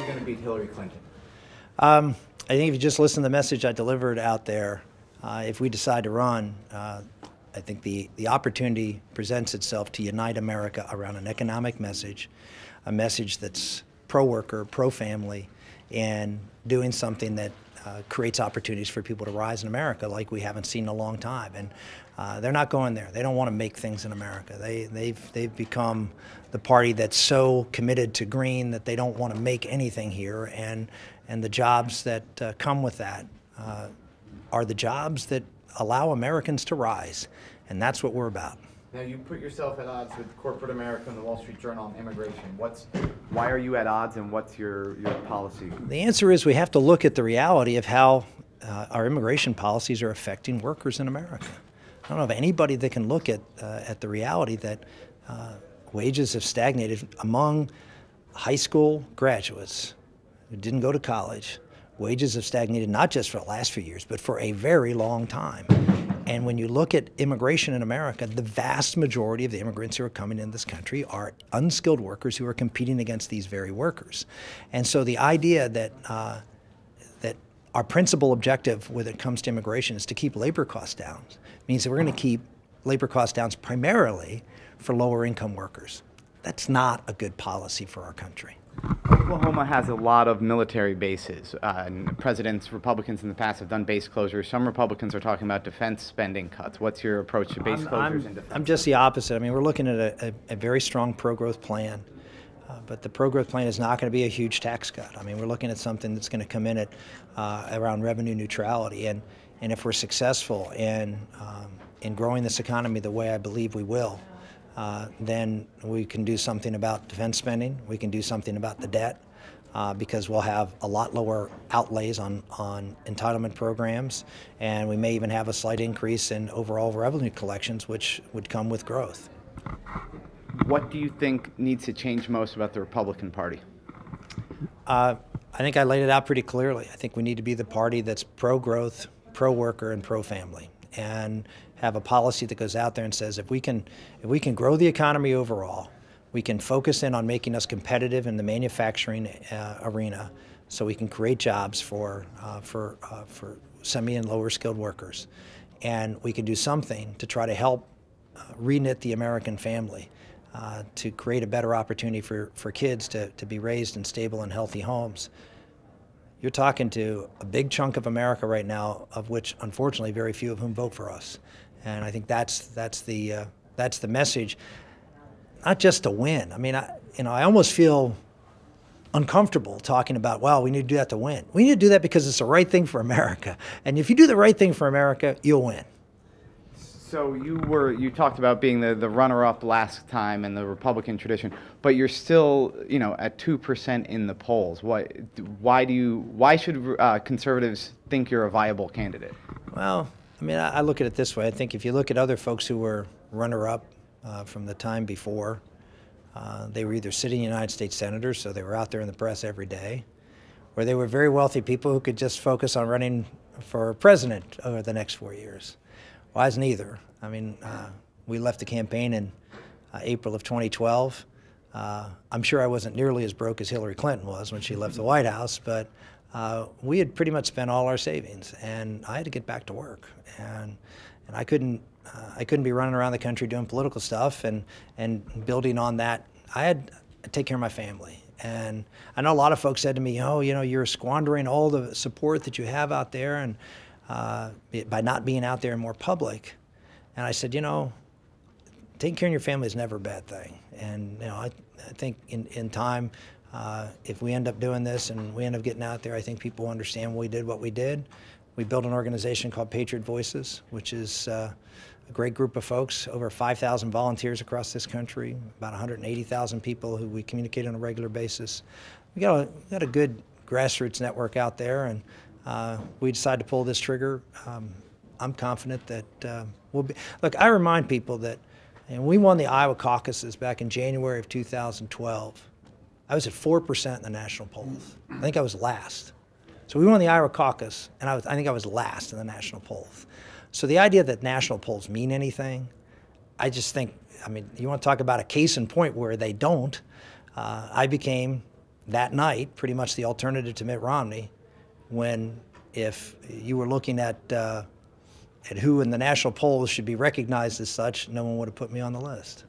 going to beat Hillary Clinton? I think if you just listen to the message I delivered out there, if we decide to run, I think the opportunity presents itself to unite America around an economic message, a message that's pro-worker, pro-family, and doing something that creates opportunities for people to rise in America like we haven't seen in a long time. And they're not going there. They don't want to make things in America. They've become the party that's so committed to green that they don't want to make anything here. And the jobs that come with that are the jobs that allow Americans to rise. And that's what we're about. Now, you put yourself at odds with corporate America and the Wall Street Journal on immigration. Why are you at odds, and what's your policy? The answer is we have to look at the reality of how our immigration policies are affecting workers in America. I don't know of anybody that can look at the reality that wages have stagnated among high school graduates who didn't go to college. Wages have stagnated not just for the last few years, but for a very long time. And when you look at immigration in America, the vast majority of the immigrants who are coming into this country are unskilled workers who are competing against these very workers. And so the idea that that our principal objective when it comes to immigration is to keep labor costs down means that we're going to keep labor costs down primarily for lower income workers. That's not a good policy for our country. Oklahoma has a lot of military bases. And presidents, Republicans in the past have done base closures. Some Republicans are talking about defense spending cuts. What's your approach to base closures and defense? I'm just the opposite. I mean, we're looking at a very strong pro-growth plan. But the pro-growth plan is not going to be a huge tax cut. I mean, we're looking at something that's going to come in at around revenue neutrality. And if we're successful in growing this economy the way I believe we will, then we can do something about defense spending. We can do something about the debt because we'll have a lot lower outlays on entitlement programs, and we may even have a slight increase in overall revenue collections, which would come with growth. What do you think needs to change most about the Republican Party? I think I laid it out pretty clearly. I think we need to be the party that's pro-growth, pro-worker, and pro-family, and have a policy that goes out there and says if we can grow the economy overall, we can focus in on making us competitive in the manufacturing arena, so we can create jobs for semi and lower skilled workers, and we can do something to try to help reknit the American family, to create a better opportunity for kids to be raised in stable and healthy homes. You're talking to a big chunk of America right now, of which, unfortunately, very few of whom vote for us. And I think that's the message, not just to win. I mean, I almost feel uncomfortable talking about, well, we need to do that to win. We need to do that because it's the right thing for America. And if you do the right thing for America, you'll win. So you talked about being the runner-up last time in the Republican tradition, but you're still, at 2% in the polls. Why should conservatives think you're a viable candidate? Well, I mean, I look at it this way. I think if you look at other folks who were runner-up from the time before, they were either sitting United States senators, so they were out there in the press every day, or they were very wealthy people who could just focus on running for president over the next 4 years. Well, I was neither. I mean, we left the campaign in April of 2012. I'm sure I wasn't nearly as broke as Hillary Clinton was when she left the White House, but we had pretty much spent all our savings, and I had to get back to work. And I couldn't be running around the country doing political stuff and building on that. I had to take care of my family. And I know a lot of folks said to me, oh, you're squandering all the support that you have out there and by not being out there and more public. And I said, taking care of your family is never a bad thing. And I think in time, if we end up doing this and we end up getting out there, I think people understand we did what we did. We built an organization called Patriot Voices, which is a great group of folks, over 5,000 volunteers across this country, about 180,000 people who we communicate on a regular basis. We got a good grassroots network out there, and we decided to pull this trigger. I'm confident that we'll be. Look, I remind people that, and we won the Iowa caucuses back in January of 2012. I was at 4% in the national polls. I think I was last. So we won the Iowa caucus, and I think I was last in the national polls. So the idea that national polls mean anything, I just think, I mean, you want to talk about a case in point where they don't. I became that night pretty much the alternative to Mitt Romney, when if you were looking at who in the national polls should be recognized as such, no one would have put me on the list.